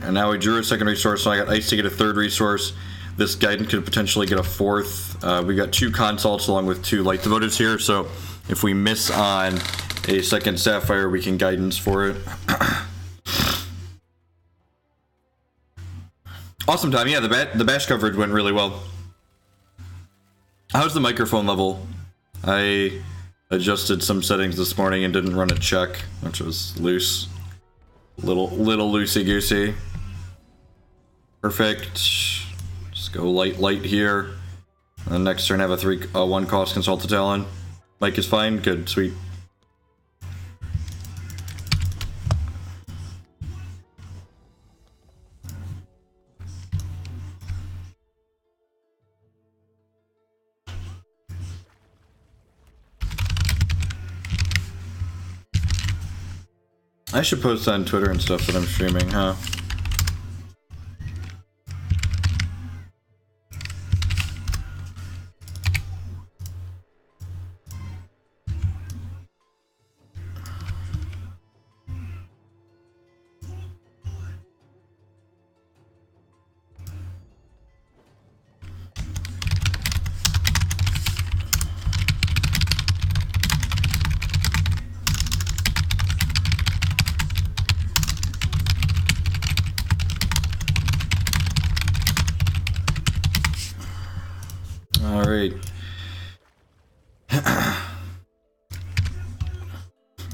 And now we drew a second resource, so I got Ice to get a third resource. This Guidance could potentially get a fourth. We got 2 Consults along with 2 Light the Votives here, so if we miss on a second Sapphire, we can Guidance for it. Awesome time. Yeah, the bash coverage went really well. How's the microphone level? I adjusted some settings this morning and didn't run a check, which was loose. Little loosey-goosey. Perfect. Just go light here. And then next turn have a 1 cost Consult the Talon. Mic is fine. Good. Sweet. I should post on Twitter and stuff that I'm streaming, huh?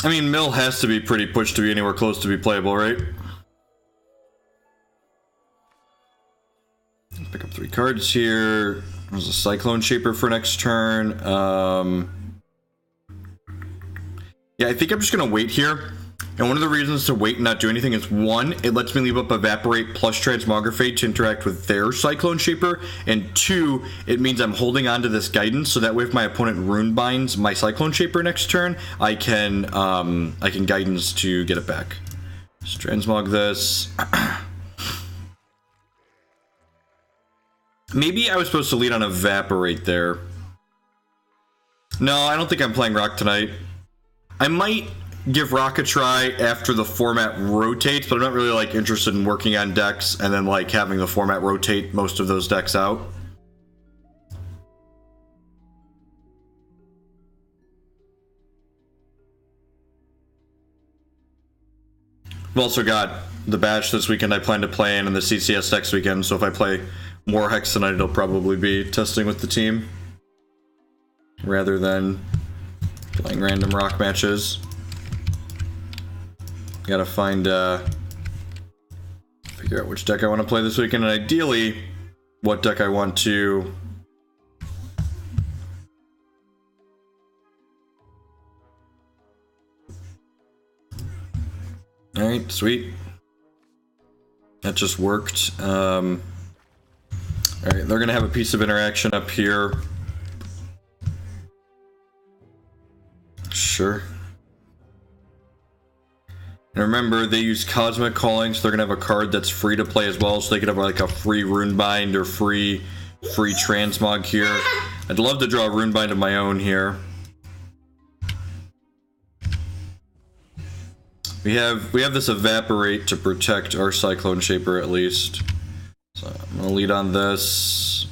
I mean, Mill has to be pretty pushed to be anywhere close to be playable, right? Pick up 3 cards here. There's a Cyclone Shaper for next turn. Yeah, I think I'm just gonna wait here. And one of the reasons to wait and not do anything is, 1, it lets me leave up Evaporate plus Transmogrifade to interact with their Cyclone Shaper, and 2, it means I'm holding on to this Guidance, so that way if my opponent Runebinds my Cyclone Shaper next turn, I can Guidance to get it back. Just Transmog this. Maybe I was supposed to lead on Evaporate there. No, I don't think I'm playing Rock tonight. I might give Rock a try after the format rotates, but I'm not really like interested in working on decks and then like having the format rotate most of those decks out. I've also got the Bash this weekend I plan to play in, and the CCS next weekend, so if I play more Hex tonight, it'll probably be testing with the team rather than playing random Rock matches. Gotta find, figure out which deck I want to play this weekend, and ideally, what deck I want to... Alright, sweet. That just worked. Alright, they're gonna have a piece of interaction up here. Sure. And remember, they use Cosmic Calling, so they're gonna have a card that's free to play as well, so they could have like a free Runebind or free Transmog here. I'd love to draw a Runebind of my own here. We have this Evaporate to protect our Cyclone Shaper at least. So I'm gonna lead on this.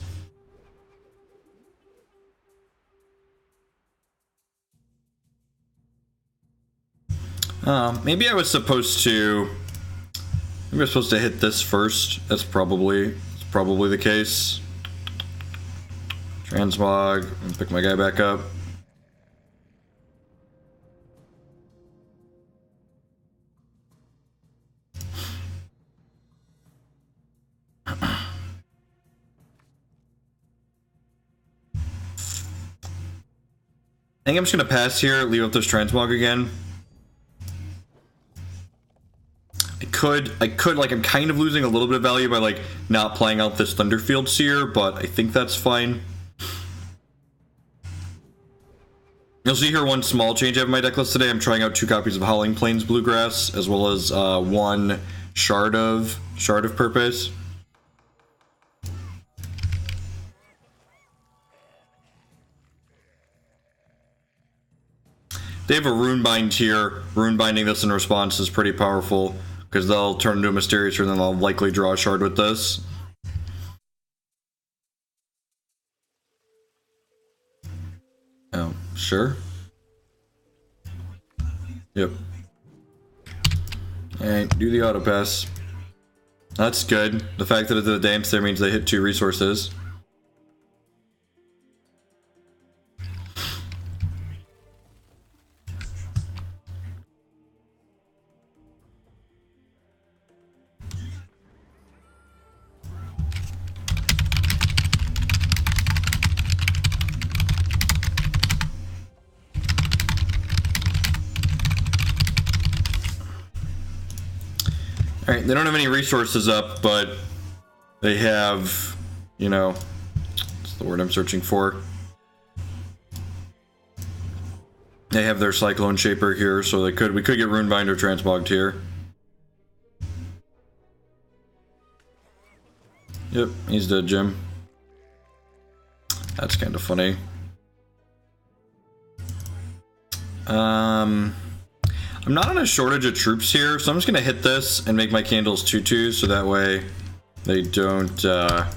Maybe I was supposed to... Maybe I was supposed to hit this first. That's probably the case. Transmog, and pick my guy back up. I think I'm just gonna pass here, leave up this Transmog again. I could, like, I'm kind of losing a little bit of value by, like, not playing out this Thunderfield Seer, but I think that's fine. You'll see here one small change I have in my deck list today. I'm trying out 2 copies of Howling Plains Bluegrass, as well as 1 Shard of Purpose. They have a Runebind here. Runebinding this in response is pretty powerful. because they'll turn into a Mysterious, and then they'll likely draw a shard with this. Oh, sure. Yep. Alright, do the auto pass. That's good. The fact that it did a dance there means they hit 2 resources. Alright, they don't have any resources up, but they have, you know, what's the word I'm searching for? They have their Cyclone Shaper here, so we could get Runebind or Transmogged here. Yep, he's dead, Jim. That's kind of funny. I'm not on a shortage of troops here, so I'm just gonna hit this and make my candles 2/2, so that way they don't, we're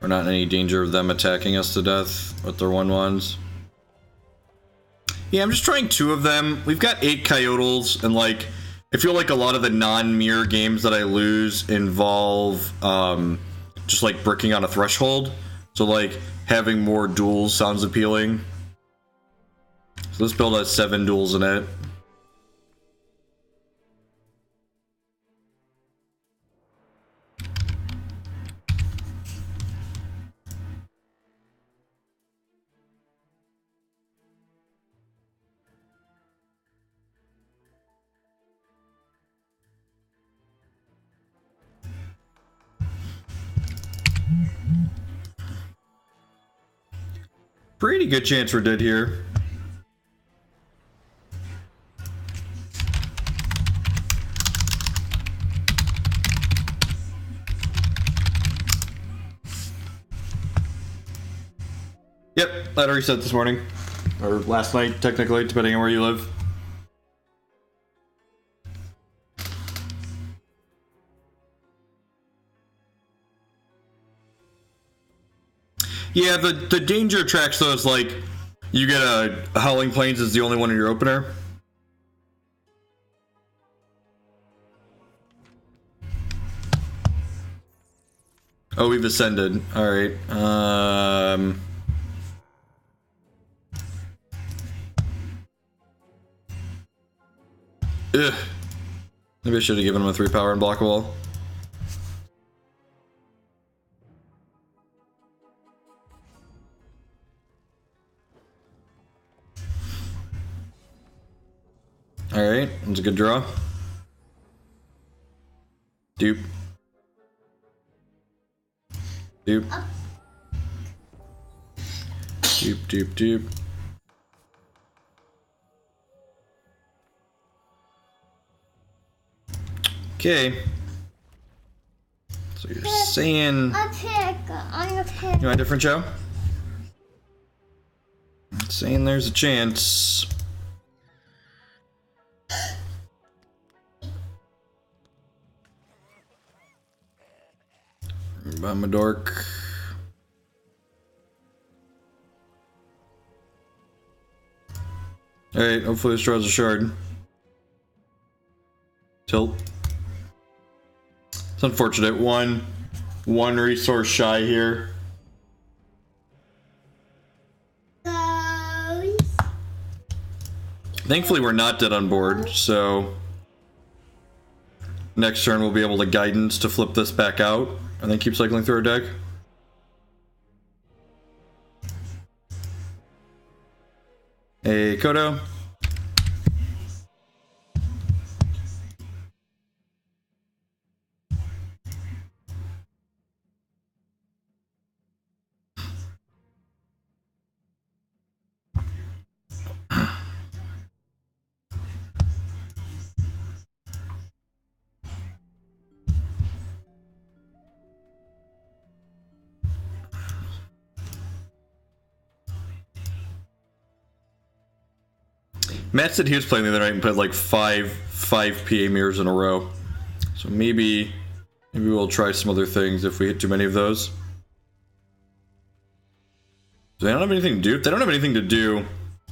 not in any danger of them attacking us to death with their 1/1s. Yeah, I'm just trying 2 of them. We've got 8 Coyotals, and like, I feel like a lot of the non-mirror games that I lose involve, just like bricking on a threshold. So like, having more duels sounds appealing. So this build has 7 duels in it. Pretty good chance we're dead here. Yep, that reset this morning. Or last night, technically, depending on where you live. Yeah, the danger tracks though is like, you get a Howling Plains is the only one in your opener. Oh, we've ascended. Alright. Ugh. Maybe I should have given him a 3 power and block a wall. Alright, that's a good draw. Dupe. Dupe. Dupe, dupe, dupe. Okay. So you're saying... You want a different show? Saying there's a chance. I'm a dork. Alright, hopefully this draws a shard. Tilt. It's unfortunate. One resource shy here. Thankfully we're not dead on board, so next turn we'll be able to guidance to flip this back out and then keep cycling through our deck. Hey, Kodo. Matt said he was playing the other night and played like five PA mirrors in a row. So maybe we'll try some other things if we hit too many of those. They don't have anything to do. If they don't have anything to do,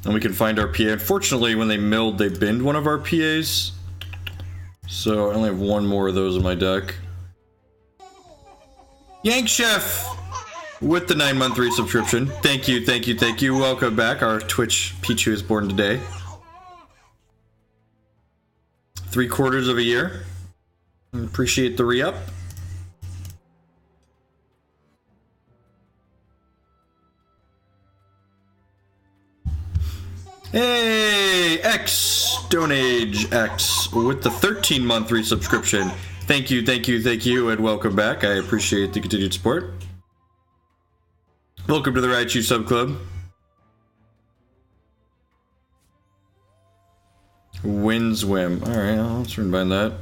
and we can find our PA. Unfortunately, when they milled, they binned one of our PAs. So I only have one more of those in my deck. Yank Chef with the 9-month resubscription. Thank you, thank you, thank you. Welcome back. Our Twitch Pichu is born today. 3/4 of a year. Appreciate the re-up. Hey, X, Stone Age X, with the 13-month resubscription. Thank you, thank you, thank you, and welcome back. I appreciate the continued support. Welcome to the Raichu Sub Club. Windswim. Alright, let's Runebind that.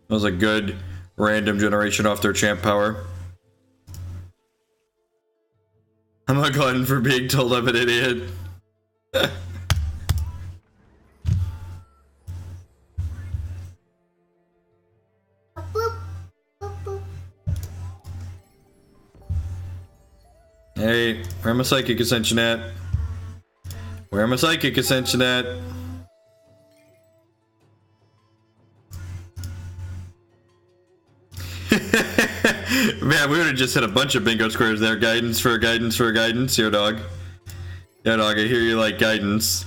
That was a good random generation off their champ power. I'm a glutton for being told I'm an idiot. Hey, where am I Psychic Ascension at? Where am I Psychic Ascension at? Man, we would have just hit a bunch of bingo squares there. Guidance for guidance for guidance. Yo, dog. Yo, dog, I hear you like guidance.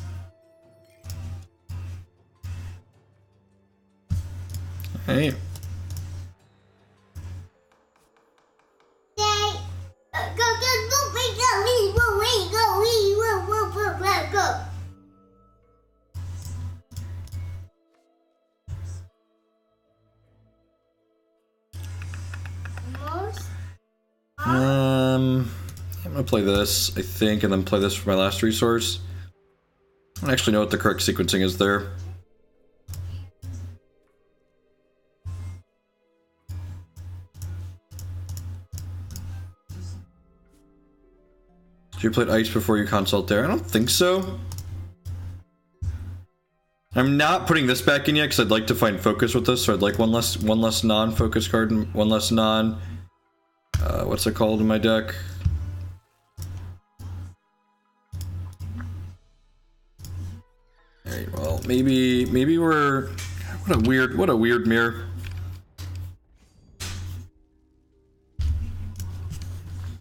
Hey. I'm gonna play this, I think, and then play this for my last resource. I don't actually know what the correct sequencing is there. Did you play Ice before you consult there? I don't think so. I'm not putting this back in yet because I'd like to find focus with this, so I'd like one less non-focus card and one less non. What's it called in my deck? Alright, well, maybe we're... What a weird mirror.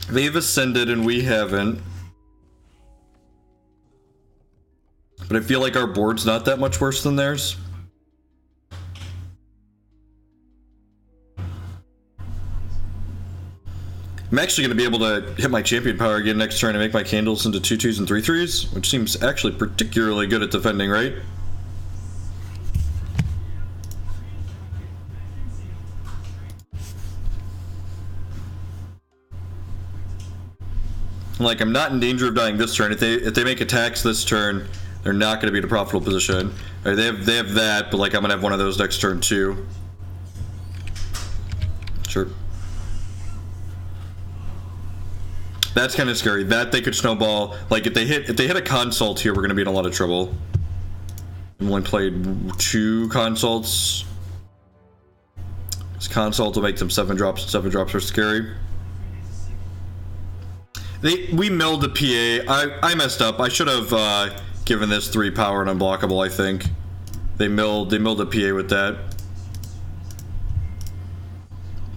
They've ascended and we haven't. But I feel like our board's not that much worse than theirs. I'm actually going to be able to hit my champion power again next turn and make my candles into 2/2s and 3/3s, which seems actually particularly good at defending, right? Like, I'm not in danger of dying this turn. If they make attacks this turn, they're not going to be in a profitable position. Right, they have that, but like I'm going to have one of those next turn too. Sure. That's kind of scary. That they could snowball. Like if they hit a consult here, we're going to be in a lot of trouble. I've only played 2 consults. This consult will make them 7 drops, and 7 drops are scary. We milled the PA. I messed up. I should have given this 3 power and unblockable, I think. They milled the PA with that.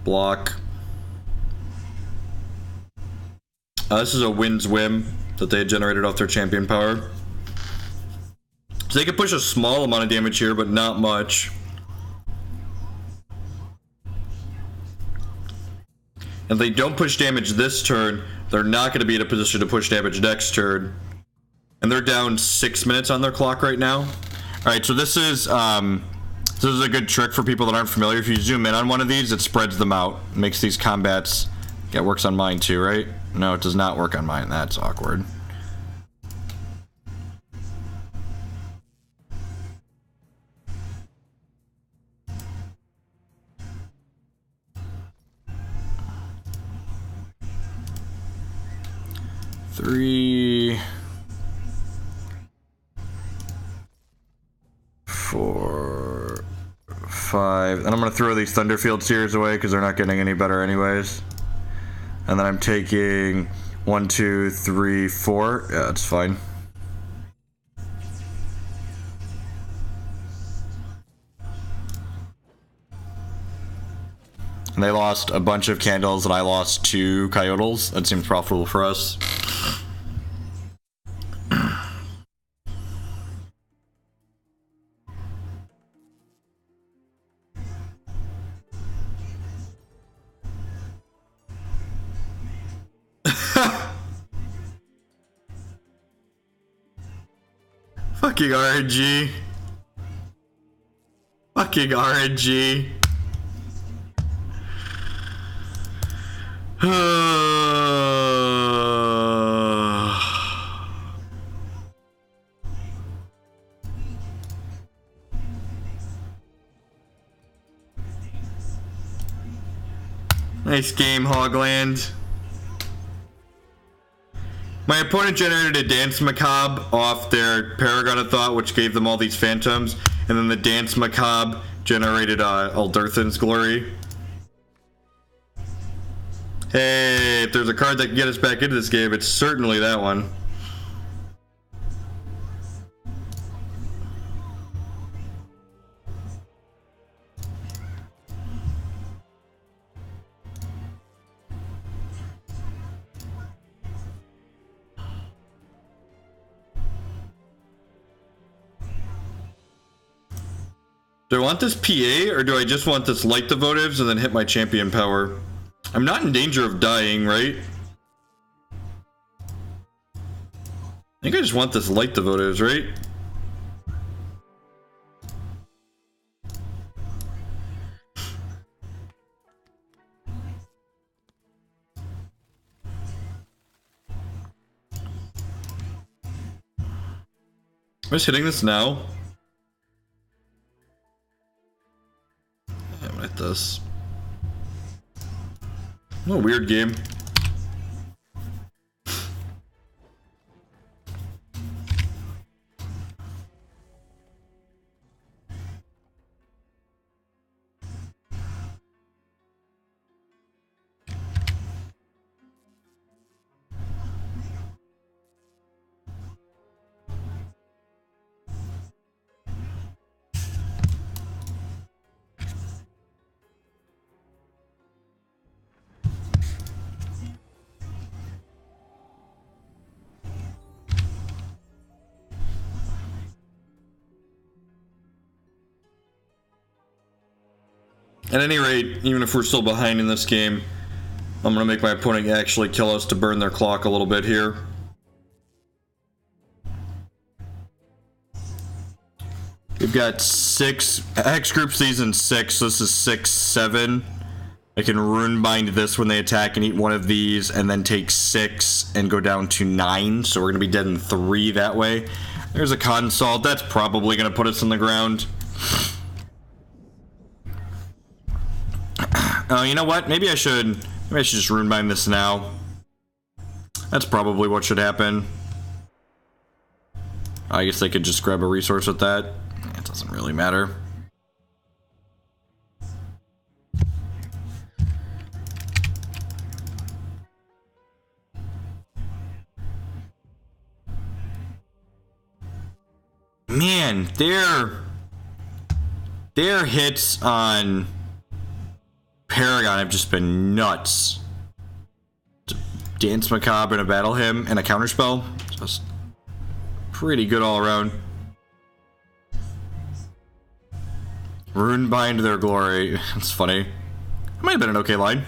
Block. This is a Wind's Whim that they had generated off their champion power. So they could push a small amount of damage here, but not much. If they don't push damage this turn, they're not going to be in a position to push damage next turn. And they're down 6 minutes on their clock right now. Alright, so this is a good trick for people that aren't familiar. If you zoom in on one of these, it spreads them out. Makes these combats... Yeah, it works on mine too, right? No, it does not work on mine. That's awkward. Three... 5. And I'm going to throw these Thunderfield Seers away because they're not getting any better anyways. And then I'm taking 1, 2, 3, 4. Yeah, that's fine. And they lost a bunch of candles and I lost 2 coyotals. That seems profitable for us. Fucking RNG. Fucking RNG. Nice game, Hogland. My opponent generated a Dance Macabre off their Paragon of Thought, which gave them all these phantoms, and then the Dance Macabre generated Aldurthan's Glory. Hey, if there's a card that can get us back into this game, it's certainly that one. Do I want this PA, or do I just want this Light the Votives and then hit my champion power? I'm not in danger of dying, right? I think I just want this Light the Votives, right? I'm just hitting this now. I'm gonna hit this. What a weird game. At any rate, even if we're still behind in this game, I'm going to make my opponent actually kill us to burn their clock a little bit here. We've got 6 Hex Group Season 6, so this is 6, 7. I can Runebind this when they attack and eat one of these, and then take 6 and go down to 9, so we're going to be dead in 3 that way. There's a Consult, that's probably going to put us on the ground. Oh, you know what? Maybe I should just Runebind this now. That's probably what should happen. I guess they could just grab a resource with that. It doesn't really matter. Man, their hits on Paragon have just been nuts. Dance Macabre and a Battle Hymn and a Counterspell. Just pretty good all around. Runebind their glory. That's funny. It might have been an okay line.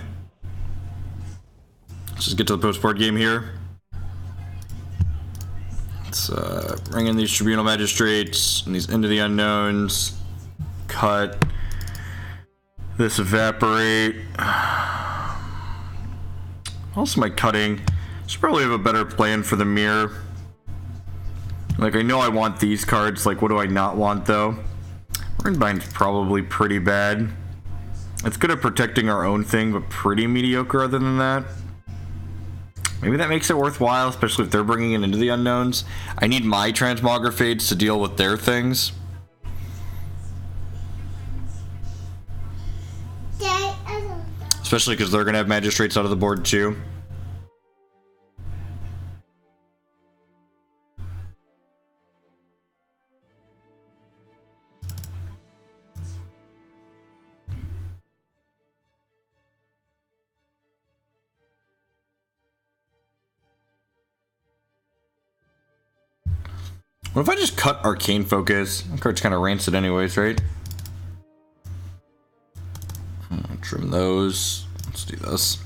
Let's just get to the post-board game here. Let's bring in these Tribunal Magistrates and these Into the Unknowns. Cut. This Evaporate. Also my cutting. Should probably have a better plan for the mirror. Like, I know I want these cards. Like, what do I not want, though? Runebind's probably pretty bad. It's good at protecting our own thing, but pretty mediocre other than that. Maybe that makes it worthwhile, especially if they're bringing it into the unknowns. I need my Transmogrifades to deal with their things. Especially because they're going to have Magistrates out of the board too. What if I just cut Arcane Focus? That card's kind of rancid anyways, right? Trim those. Let's do this.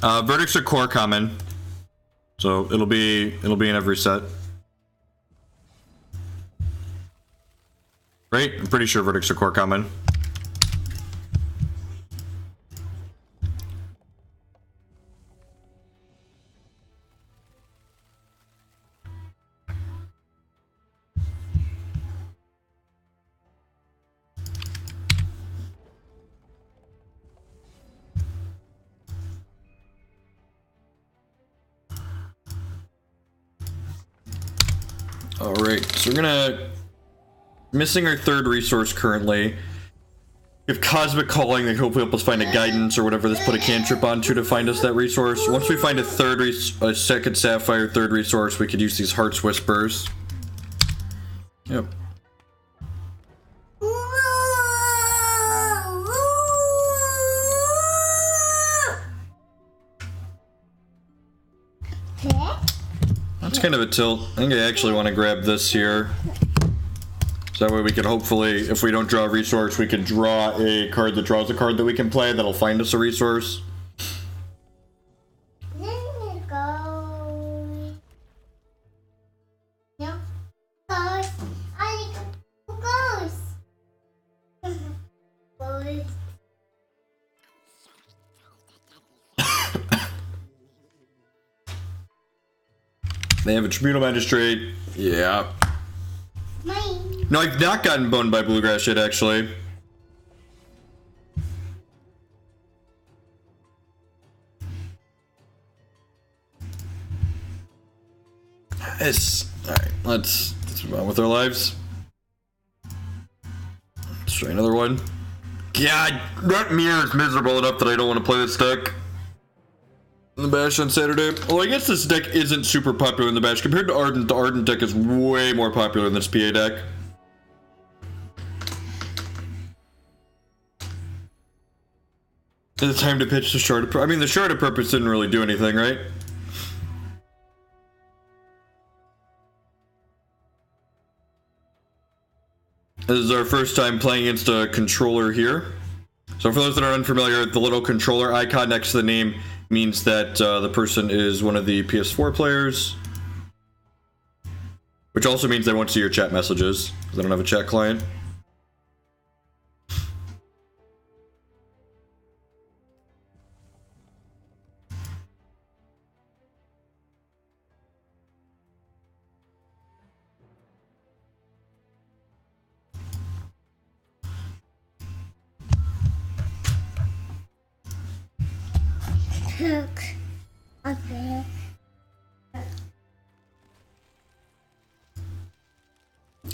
Verdicts are core common, so it'll be in every set. Right? I'm pretty sure verdicts are core common. All right, so we're gonna missing our third resource currently. We have Cosmic Calling that hopefully help us find a guidance or whatever this put a cantrip onto to find us that resource. Once we find a second Sapphire third resource, we could use these Heart's Whispers. Yep. That's kind of a tilt. I think I actually want to grab this here. So that way we can hopefully, if we don't draw a resource, we can draw a card that draws a card that we can play that'll find us a resource. They have a Tribunal Magistrate. Yeah. Mine. No, I've not gotten boned by Bluegrass yet, actually. Yes. Alright, let's move on with our lives. Let's try another one. God, that mirror is miserable enough that I don't want to play this deck. The Bash on Saturday. Well, I guess this deck isn't super popular in the Bash. Compared to Ardent, the Ardent deck is way more popular than this PA deck. It's time to pitch the Shard. I mean, the Shard of Purpose didn't really do anything, right? This is our first time playing against a controller here. So for those that are unfamiliar, the little controller icon next to the name means that the person is one of the PS4 players. Which also means they won't see your chat messages, because they don't have a chat client. Okay.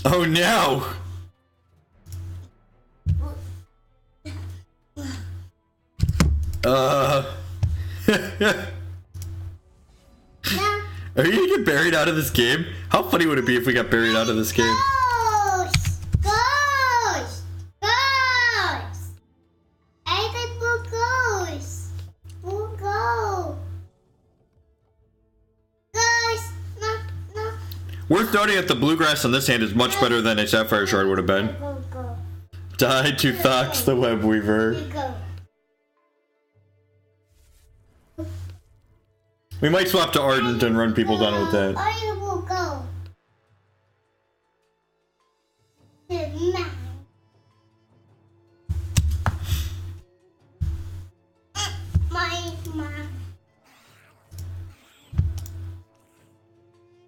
Oh no! Are you gonna get buried out of this game? How funny would it be if we got buried out of this game? Worth noting that the Bluegrass on this hand is much better than a Sapphire Shard would have been. Died to Thox the Web Weaver. We might swap to Ardent and run people down with that.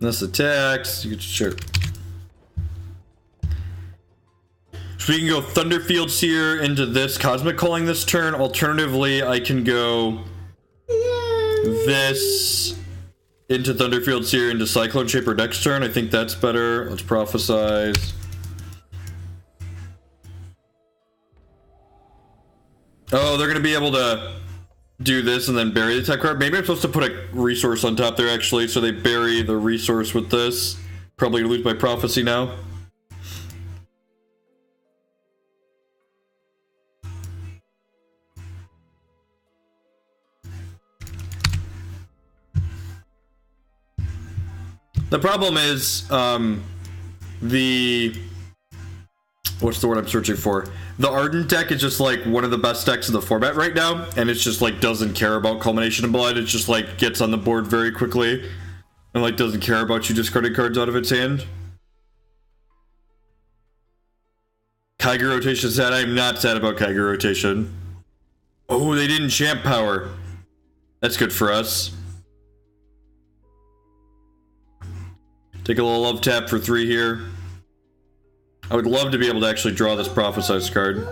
This attacks. You can sure. So we can go Thunderfield Seer into this Cosmic Calling this turn. Alternatively, I can go this into Thunderfield Seer into Cyclone Shaper next turn. I think that's better. Let's prophesize. Oh, they're gonna be able to do this and then bury the tech card. Maybe I'm supposed to put a resource on top there actually, so they bury the resource with this. Probably lose my prophecy now. The problem is, what's the word I'm searching for? The Ardent deck is just like one of the best decks in the format right now, and it's just like doesn't care about Culmination of Blood. It just like gets on the board very quickly, and like doesn't care about you discarding cards out of its hand. Kaiger rotation sad. I'm not sad about Kaiger rotation. Oh, they didn't champ power. That's good for us. Take a little love tap for 3 here. I would love to be able to actually draw this Prophesize card.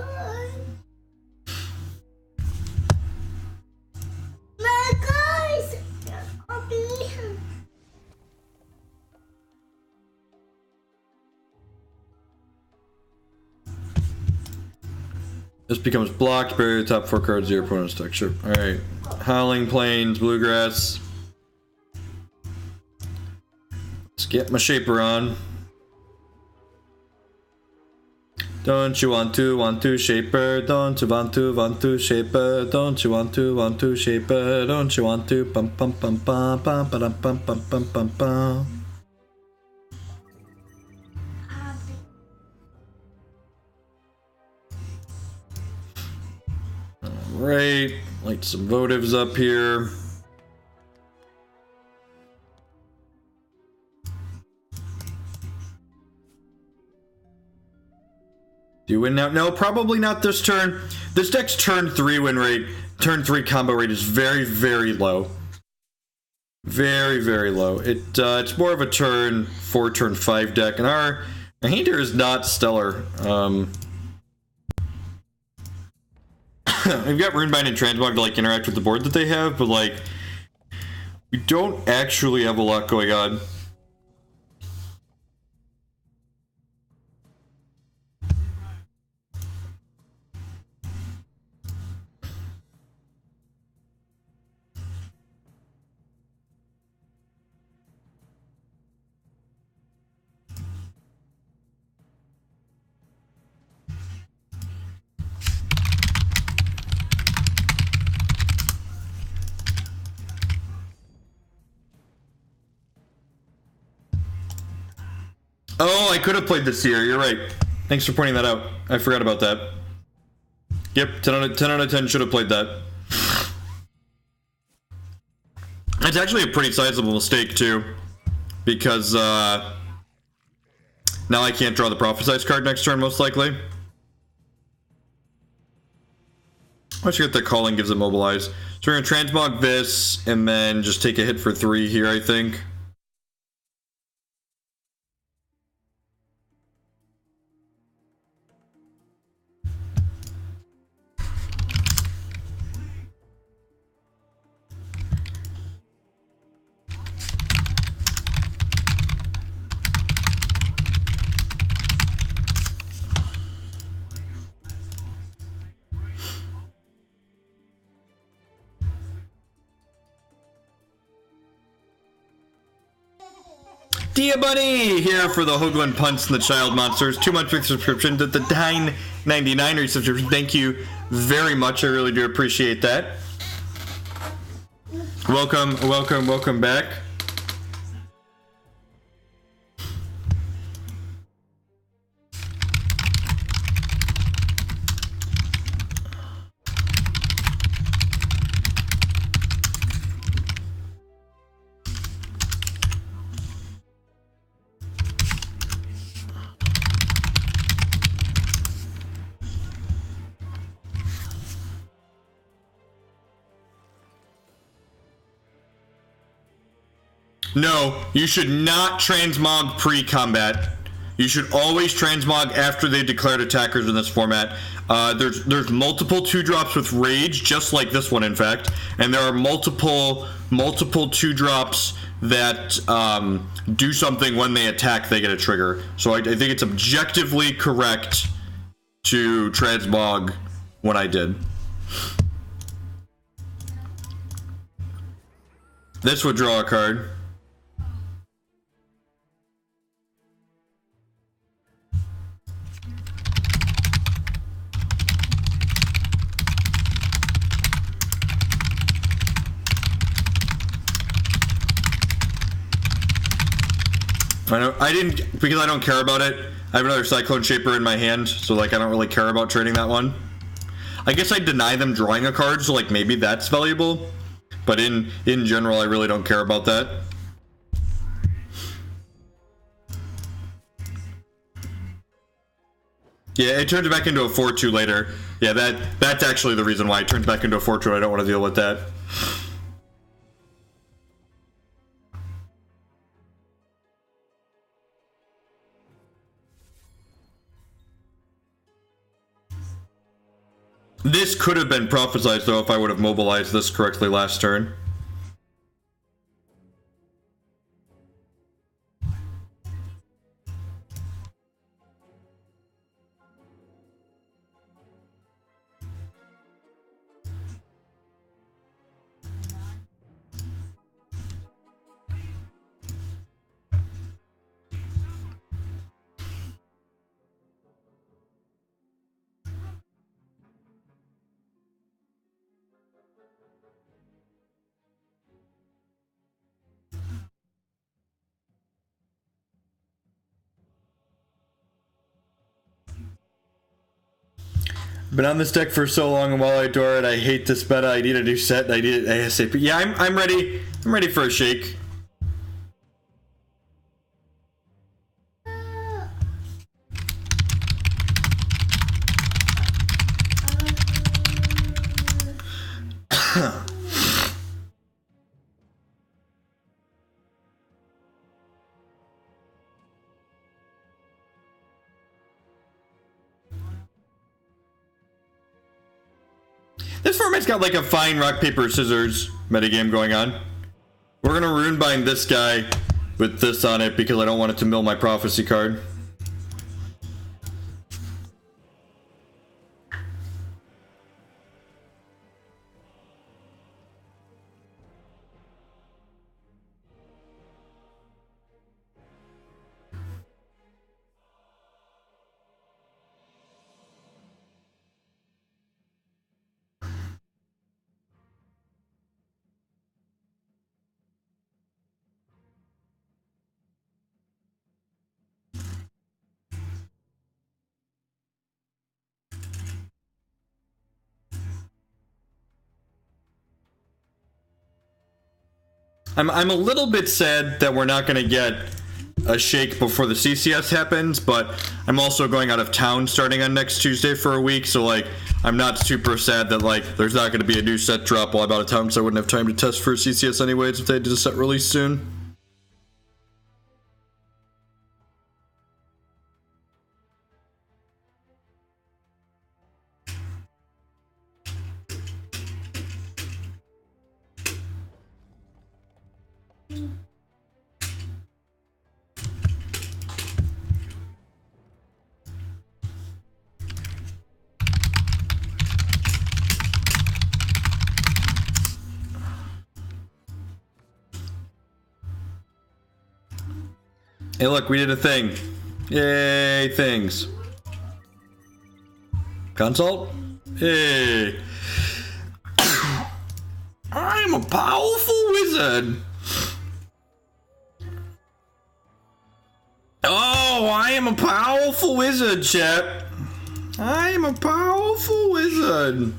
This becomes blocked, bury the top 4 cards of your opponent's deck. Sure. Alright. Howling, Plains, Bluegrass. Let's get my Shaper on. Don't you want to Shaper? Don't you want to Shaper? Don't you want to Shaper? Don't you want to pum pum pum pum pum pum pum pum pum pum pum. Alright, light some votives up here. Do you win now? No, probably not this turn. This deck's turn 3 win rate, turn 3 combo rate is very, very low. Very, very low. It's more of a turn 4, turn 5 deck, and our hand here is not stellar. We've got Runebind and Transmog to like interact with the board that they have, but like we don't actually have a lot going on. Oh, I could have played the Seer. You're right. Thanks for pointing that out. I forgot about that. Yep, 10 out of 10 should have played that. It's actually a pretty sizable mistake, too. Because, now I can't draw the Prophesize card next turn, most likely. Once you get the Calling, gives it Mobilize. So we're going to Transmog this, and then just take a hit for 3 here, I think. Dia Bunny here for the Hoagland Punts and the Child Monsters. 2 months with subscription to the $9.99 resubscription. Thank you very much. I really do appreciate that. Welcome, welcome, welcome back. No, you should not transmog pre-combat. You should always transmog after they declared attackers in this format. There's multiple 2-drops with Rage, just like this one, in fact. And there are multiple 2-drops that do something when they attack, they get a trigger. So I think it's objectively correct to transmog when I did. This would draw a card. I didn't, because I don't care about it. I have another Cyclone Shaper in my hand, so like I don't really care about trading that one. I guess I deny them drawing a card, so like maybe that's valuable. But in general, I really don't care about that. Yeah, it turns back into a 4-2 later. Yeah, that's actually the reason why it turns back into a 4-2. I don't want to deal with that. This could have been prophesized, though, if I would have mobilized this correctly last turn. Been on this deck for so long, and while I adore it, I hate this meta. I need a new set, and I need it ASAP. Yeah, I'm ready. I'm ready for a shake. This format's got like a fine rock, paper, scissors metagame going on. We're gonna Runebind this guy with this on it because I don't want it to mill my prophecy card. I'm a little bit sad that we're not going to get a shake before the CCS happens, but I'm also going out of town starting on next Tuesday for a week, so like I'm not super sad that like there's not going to be a new set drop while I'm out of town because I wouldn't have time to test for CCS anyways if they did a set release soon. Hey, look, we did a thing. Yay, things. Consult? Hey. I'm a powerful wizard. Oh, I am a powerful wizard, chat. I am a powerful wizard.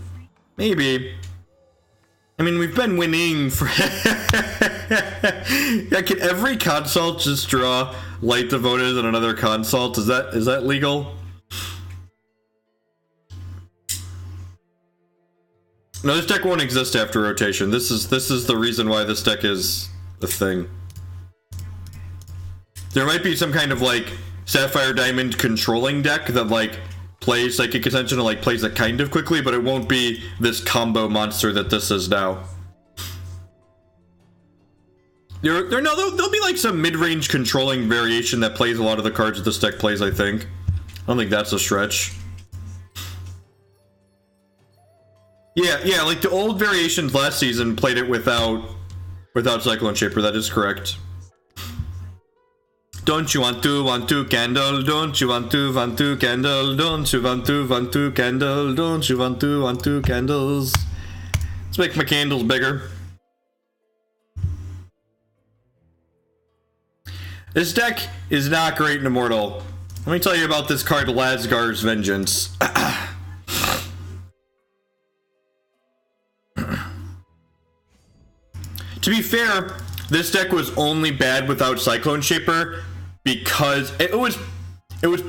Maybe. I mean, we've been winning for... Yeah, can every consult just draw Light the Votives and another consult? Is that legal? No, this deck won't exist after rotation. This is the reason why this deck is a thing. There might be some kind of like Sapphire Diamond controlling deck that like plays Psychic Ascension and like plays it kind of quickly, but it won't be this combo monster that this is now. There'll be like some mid-range controlling variation that plays a lot of the cards that this deck plays, I think. I don't think that's a stretch. Yeah, like the old variations last season played it without Cyclone Shaper, that is correct. Don't you want to candle? Don't you want to candle? Don't you want to candle? Don't you want to candles? Let's make my candles bigger. This deck is not great in Immortal. Let me tell you about this card, Lasgar's Vengeance. To be fair, this deck was only bad without Cyclone Shaper because it was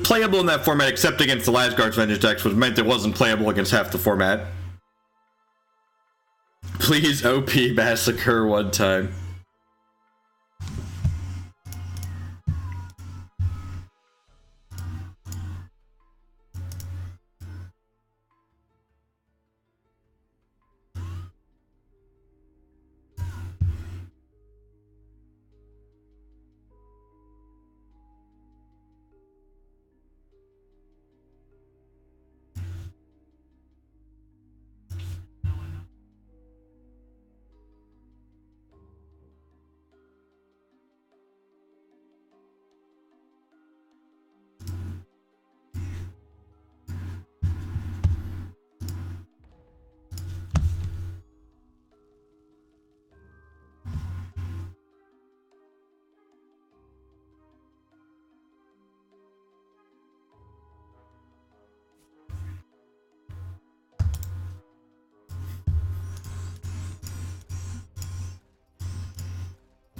playable in that format except against the Lasgar's Vengeance decks, which meant it wasn't playable against half the format. Please OP Massacre one time.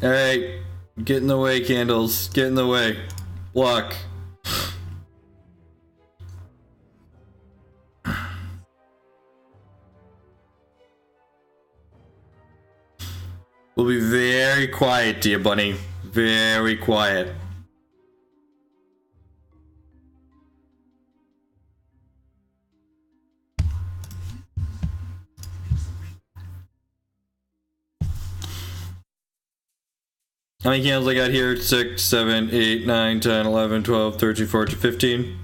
Alright, get in the way, candles. Get in the way. Block. We'll be very quiet, dear bunny. Very quiet. How many candles I got here? 6, 7, 8, 9, 10, 11, 12, 13, 14, 15.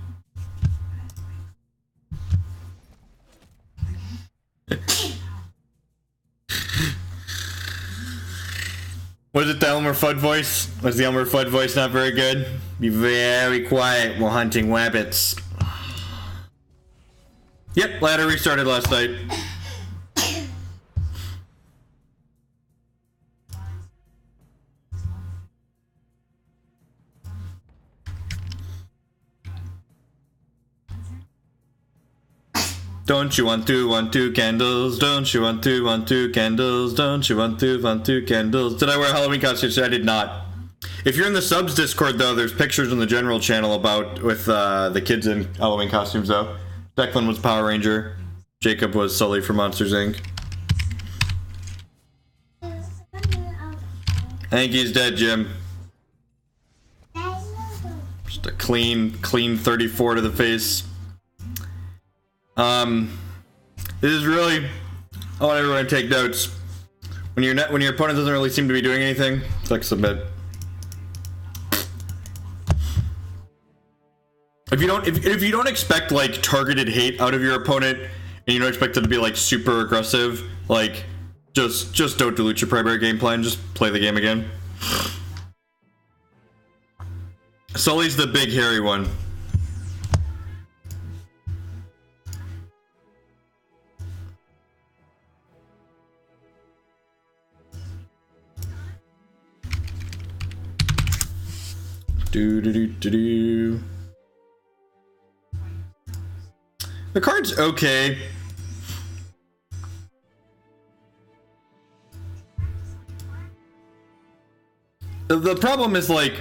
Was it the Elmer Fudd voice? Was the Elmer Fudd voice not very good? Be very quiet while hunting rabbits. Yep, ladder restarted last night. Don't you want to candles? Don't you want to candles? Don't you want to candles? Did I wear a Halloween costume? I did not. If you're in the subs Discord though, there's pictures in the general channel about with the kids in Halloween costumes though. Declan was Power Ranger. Jacob was Sully from Monsters Inc. I think he's dead, Jim. Just a clean 34 to the face. This is really, I want everyone to take notes. When your opponent doesn't really seem to be doing anything, click submit. If you don't expect like targeted hate out of your opponent, and you don't expect it to be like super aggressive, like just don't dilute your primary game plan. Just play the game again. Sully's the big hairy one. The card's okay. The problem is like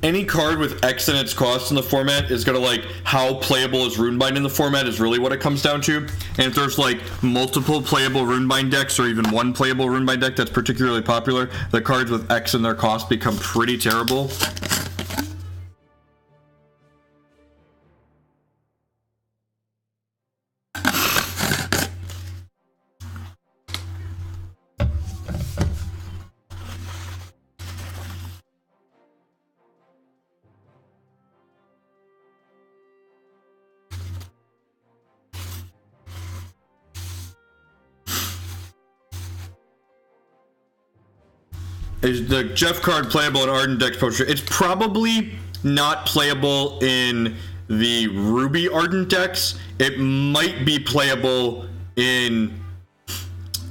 any card with X in its cost in the format is gonna like how playable is Runebind in the format is really what it comes down to. And if there's like multiple playable Runebind decks or even one playable Runebind deck that's particularly popular, the cards with X in their cost become pretty terrible. Is the Jeff card playable in Ardent decks poster? It's probably not playable in the Ruby Ardent decks. It might be playable in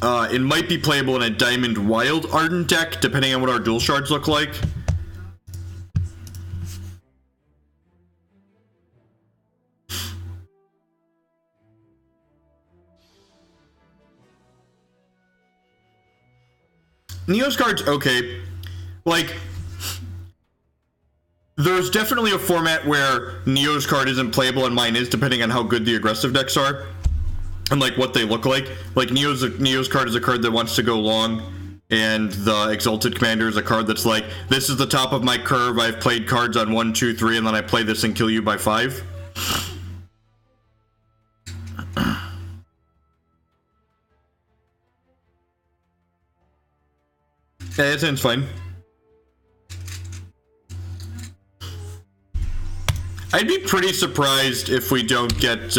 a Diamond Wild Ardent deck, depending on what our dual shards look like. Neo's card's okay. Like, there's definitely a format where Neo's card isn't playable and mine is, depending on how good the aggressive decks are and like what they look like. Like Neo's card is a card that wants to go long, and the Exalted Commander is a card that's like, this is the top of my curve. I've played cards on 1, 2, 3, and then I play this and kill you by 5. Yeah, that sounds fine. I'd be pretty surprised if we don't get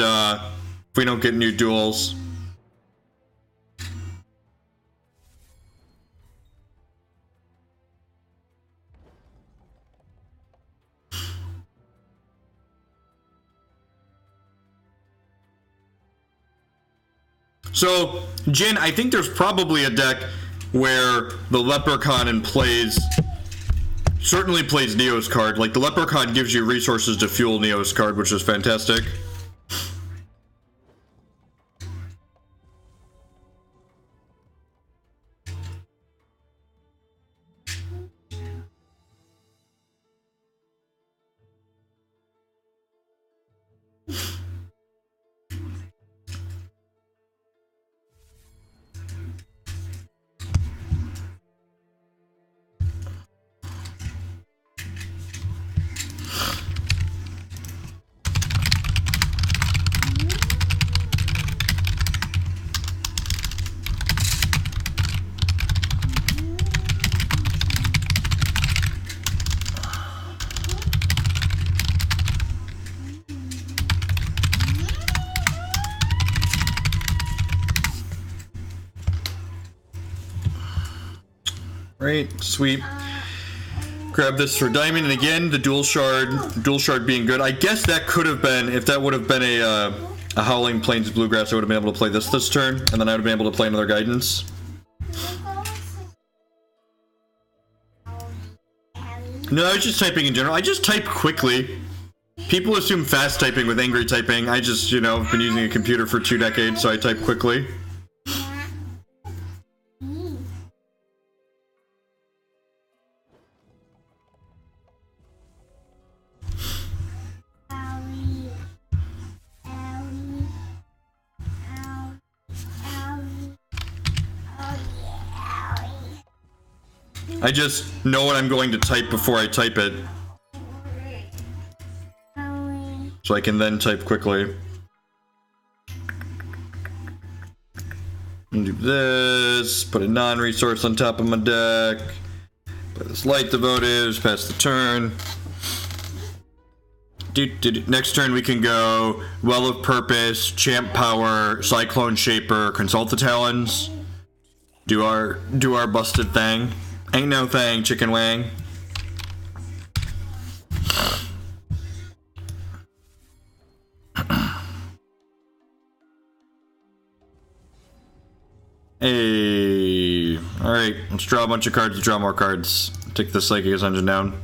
new duels. So, Jin, I think there's probably a deck where the Leprechaun certainly plays Neo's card. Like, the Leprechaun gives you resources to fuel Neo's card, which is fantastic. Right, sweet. Grab this for Diamond, and again, the dual shard being good. I guess that could have been, if that would have been a Howling Plains Bluegrass, I would have been able to play this turn, and then I would have been able to play another Guidance. No, I was just typing in general. I just type quickly. People assume fast typing with angry typing. I just, I've been using a computer for 2 decades, so I type quickly. I just know what I'm going to type before I type it, so I can then type quickly. And do this, put a non-resource on top of my deck, play this Light the Votives, pass the turn. Next turn we can go Well of Purpose, Champ Power, Cyclone Shaper, Consult the Talons, do our busted thing. Ain't no thing, chicken wang. Hey. Alright, let's draw a bunch of cards, draw more cards. Take the Psychic Ascension down.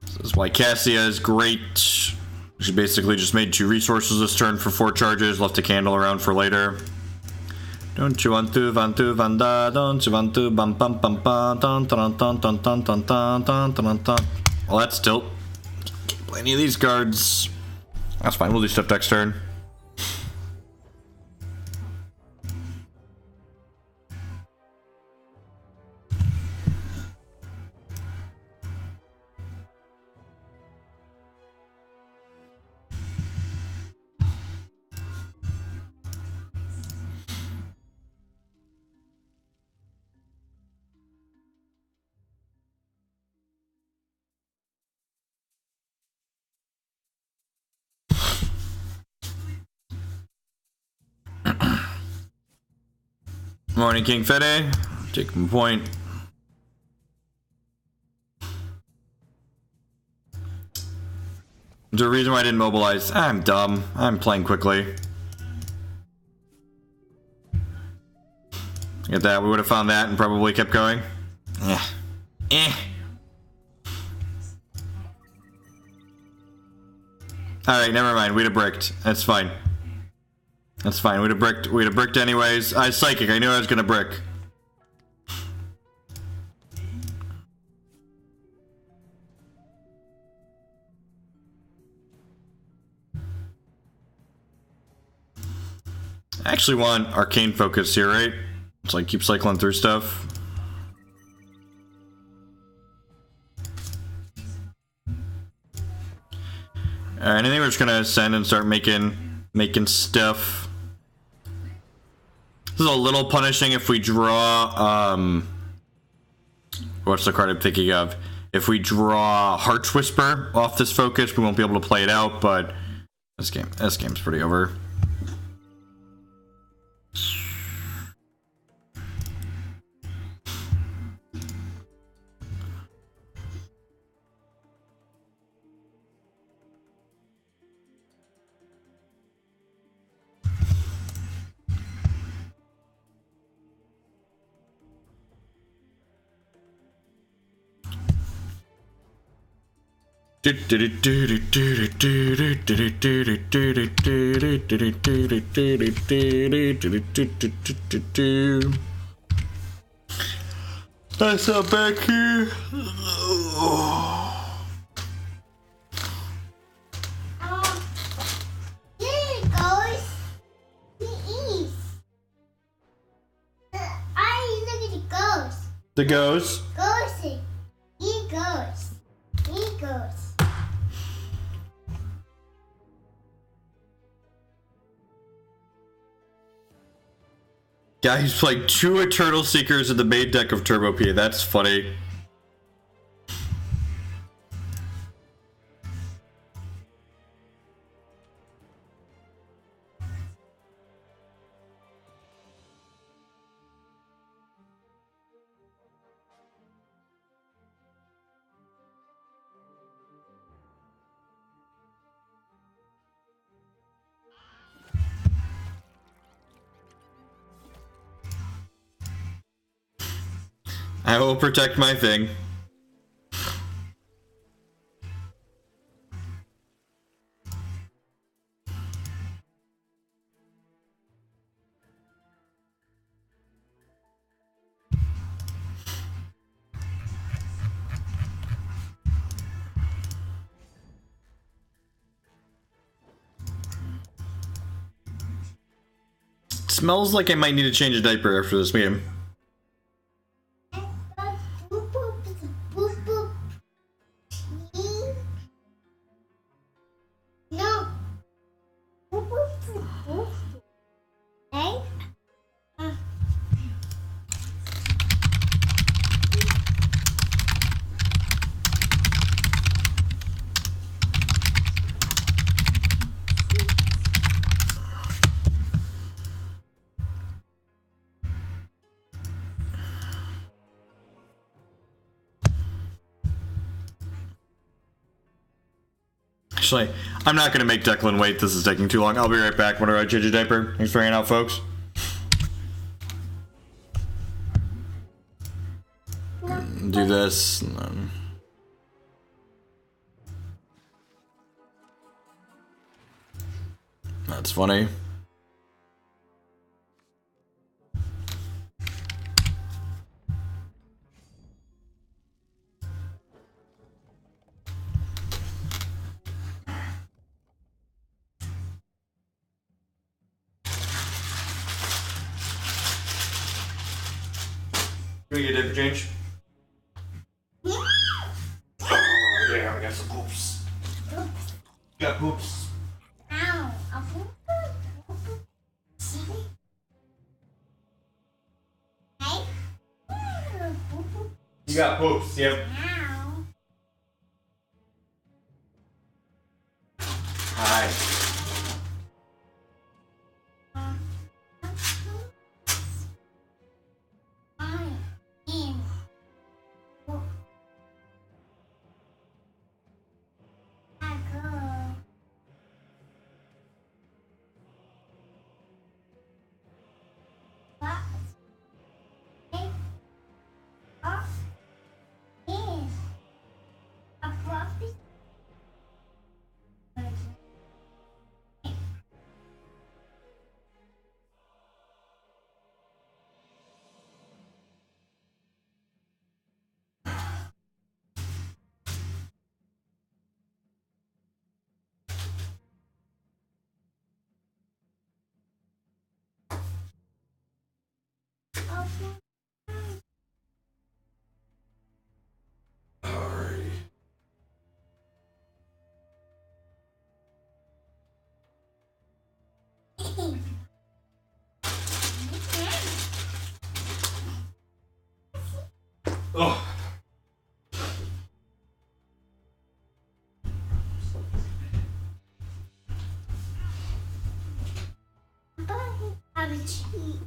This is why Cassia is great. She basically just made 2 resources this turn for 4 charges, left a candle around for later. Don't you want to vanda, don't you want to bum bum bum bum dun dun dun dun dun dun dun dun dun dun. Well, that's tilt. Can't play any of these cards. That's fine, we'll do stuff next turn. Morning, King Fede. Take my point. There's a reason why I didn't mobilize. I'm dumb. I'm playing quickly. Get that. We would have found that and probably kept going. Alright, never mind. We'd have bricked. That's fine. That's fine. We'd have bricked. We'd have bricked anyways. Psychic. I knew I was gonna brick. I actually want Arcane Focus here, right? It's like keep cycling through stuff. Alright, I think we're just gonna ascend and start making stuff. This is a little punishing if we draw what's the card I'm thinking of? If we draw Heart's Whisper off this focus, we won't be able to play it out, but this game's pretty over. I saw back here. Here it goes. It is. Look at it goes. The goes. Goes. It goes. It goes. Guys played 2 Eternal Seekers in the main deck of Turbo P. That's funny. I will protect my thing. It smells like I might need to change a diaper after this game. Actually, I'm not going to make Declan wait. This is taking too long. I'll be right back whenever I change a diaper. Thanks for hanging out, folks. Do this. And then... That's funny. Can we get a diaper change? Oh, yeah, I got some poops. You got poops. Ow. A poop. See? Hey? You got poops, yep. Ow. Hi. Hi. Oh. Have a cheat.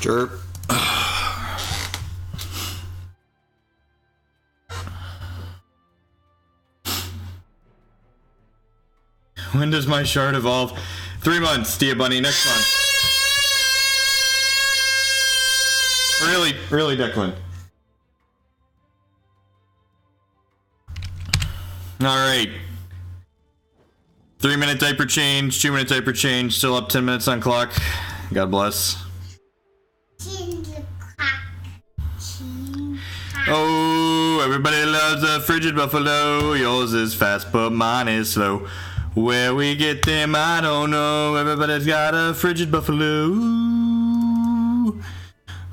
Sure. When does my shard evolve? 3 months, Dia Bunny, next month. Really, Declan. Alright. 3-minute diaper change, 2-minute diaper change, still up 10 minutes on clock. God bless. Oh, everybody loves a frigid buffalo. Yours is fast, but mine is slow. Where we get them, I don't know. Everybody's got a frigid buffalo.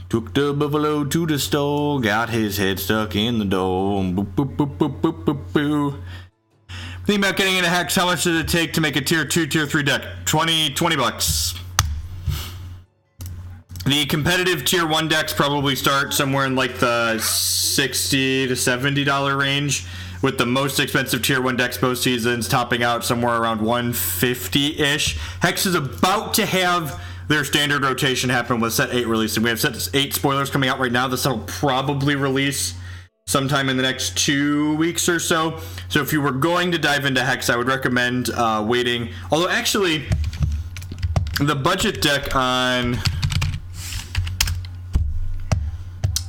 Took the buffalo to the store, got his head stuck in the door. Boop, boop, boop, boop, boop, boop, boop. Think about getting into Hex. How much does it take to make a tier 2, tier 3 deck? 20 bucks. The competitive tier 1 decks probably start somewhere in like the $60 to $70 range, with the most expensive tier 1 decks both seasons topping out somewhere around $150-ish. Hex is about to have their standard rotation happen with set 8 releasing. We have set 8 spoilers coming out right now. This will probably release sometime in the next 2 weeks or so. So if you were going to dive into Hex, I would recommend waiting. Although actually, the budget deck on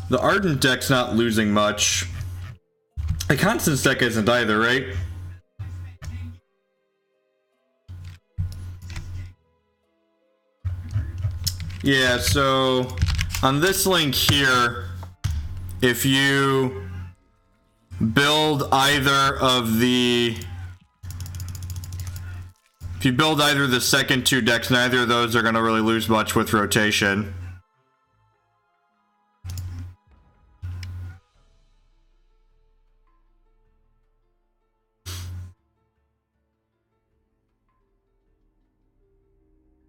the Ardent deck's not losing much. The Constance deck isn't either, right? Yeah, so on this link here, if you build either the second 2 decks, neither of those are going to really lose much with rotation.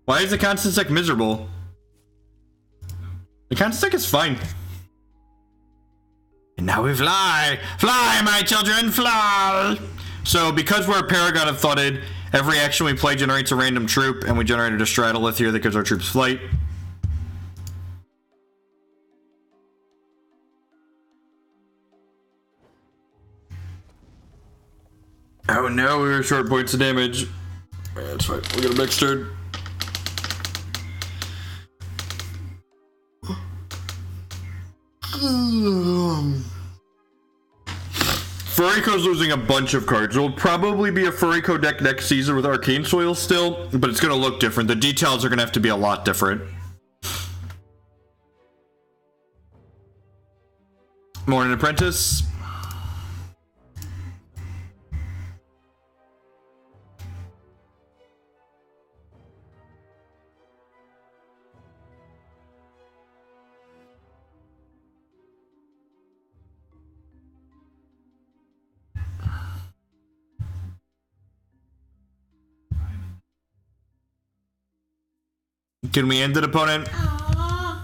Why is the Constance deck miserable? The Constance deck is fine. And now we fly! Fly, my children, fly! So, because we're a Paragon of Thudded, every action we play generates a random troop, and we generated a Stratolith here that gives our troops flight. Oh no, we were short points of damage. That's fine, we'll get a mixed turn. Furryco's losing a bunch of cards. There'll probably be a Furryco deck next season with Arcane Soil still, but it's going to look different. The details are going to have to be a lot different. Morning, Apprentice. Can we end it, opponent? I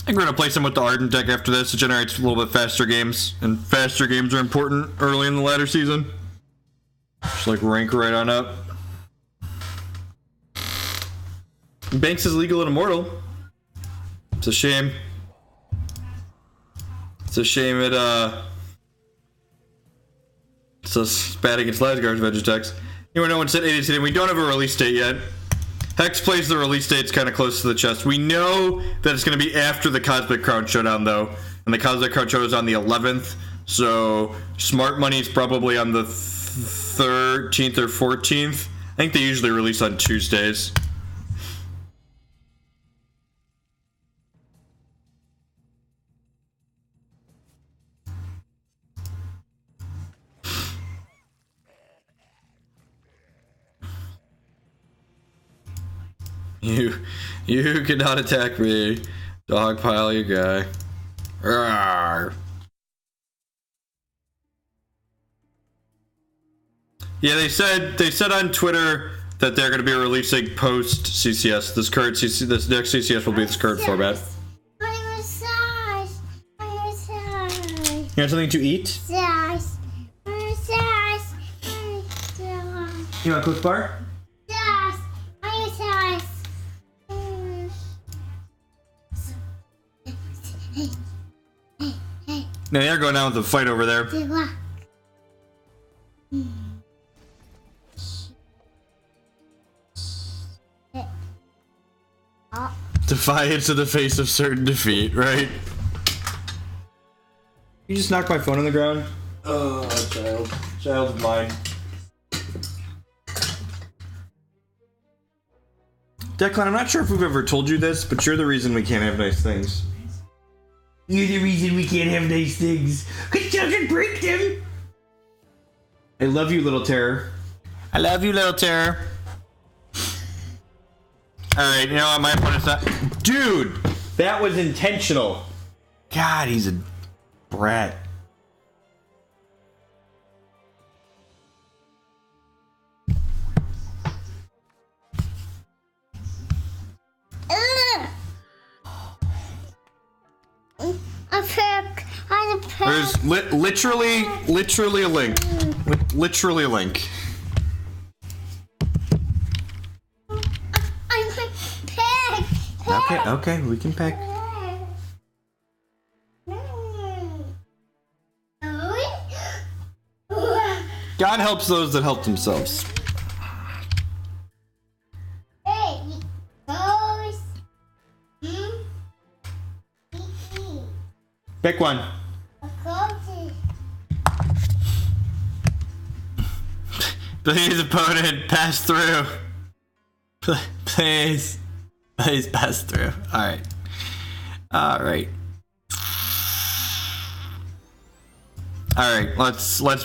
think we're going to play some with the Ardent deck after this. It generates a little bit faster games, and faster games are important early in the ladder season. Just like rank right on up. Banks is legal and immortal. It's a shame. It's a shame it's a bad against Lasgar's Vegitex. You know, one said 80 today. We don't have a release date yet. Hex plays the release date's kind of close to the chest. We know that it's going to be after the Cosmic Crown Showdown, though. and the Cosmic Card show is on the 11th. So Smart Money is probably on the 13th or 14th. I think they usually release on Tuesdays. You cannot attack me. Dogpile your guy. Rawr. Yeah, they said on Twitter that they're going to be releasing post CCS. This next CCS will be this current format. You have something to eat? You want a Cliff Bar? No, you're going down with the fight over there. Defiance in the face of certain defeat, right? You just knocked my phone on the ground? Oh, child. Child's mine. Declan, I'm not sure if we've ever told you this, but you're the reason we can't have nice things. You're the reason we can't have nice things. Cause you can break them. I love you, little terror. I love you, little terror. Alright, you know what? My opponent's not. Dude! That was intentional. God, he's a brat. There's literally a link. Literally a link. Okay, we can pick. God helps those that help themselves. Pick one. Please, opponent, pass through. Please pass through. All right. Let's